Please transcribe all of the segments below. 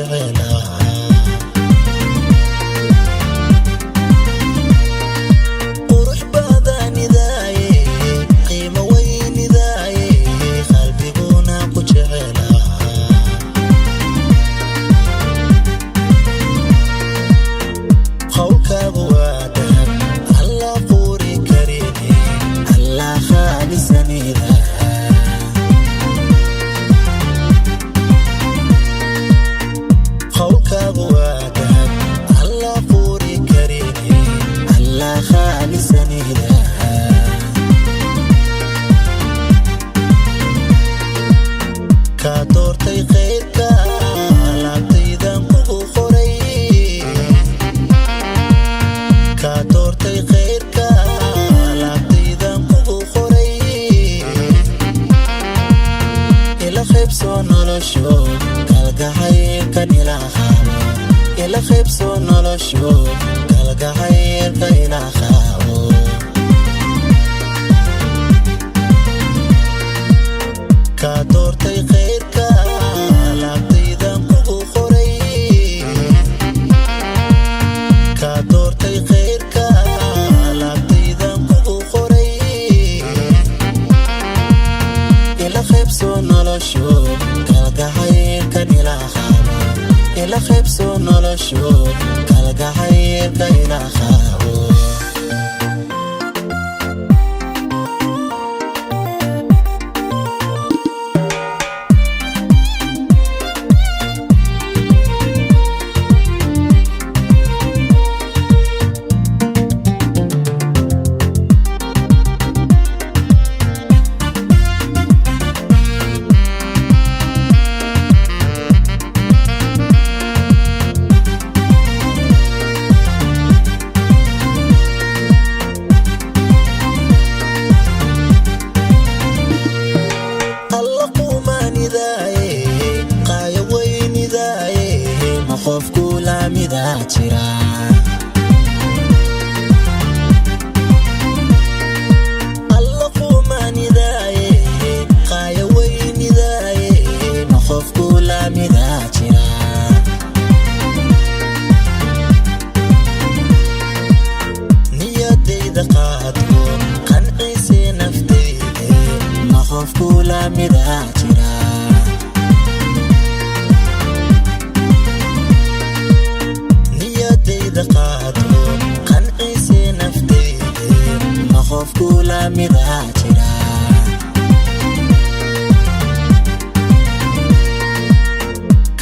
jecela qurux badanidaye qiimo weynidaye qalbiguna ku jecela qowlkaagu waa dahab alla quuri karini alla khaalisanida qowlkaagu waa dahab alla quuri karini alla khaalisanida ka doortay khayrka alaabtaydan kugu qoray ka doortay khayrka alaabtaydan kugu qoray ila qaybsoo nolosho kalgacaylkan ilaa qaabo ila qaybsoo nolosho kalgacaylka ilaa qaabo ka doortay khayrka alaabtaydan kugu qoray ka doortay khayrka alaabtaydan kugu qoray ila qaybsoo nolosho kalgacaylkan ilaa qaabo ila qaybsoo nolosho kalgacaylka ilaa qaabo qofku lamida jira alla qumanidaye qaaya weynidaye ma qofku lamida jira niyadayda qaadko qanciise naftayde ma qofku lamida jira qaadko qanciise naftayde ma qofku lamida jira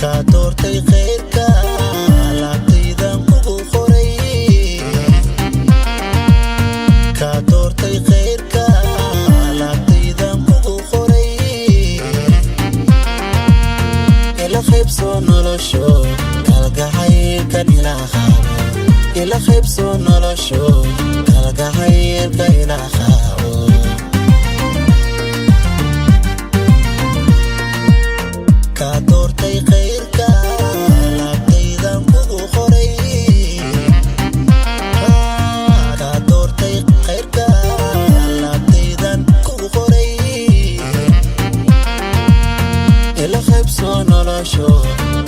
ka doortay khayrka alaabtaydan kugu qoray ka doortay khayrka alaabtaydan kugu qoray ila qaybsoo nolosho kalgacaylkan ilaa qaabo ila qaybsoo nolosho kalgacaylka ilaa qaabo ka doortay khayrka alaabtaydan kugu qoray ka doortay khayrka alaabtaydan kugu qoray ila qaybsoo nolosho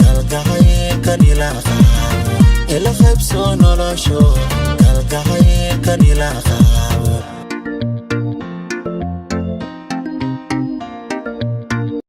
kalgacaylkan ilaa qaabo ila qaybsoo nolosho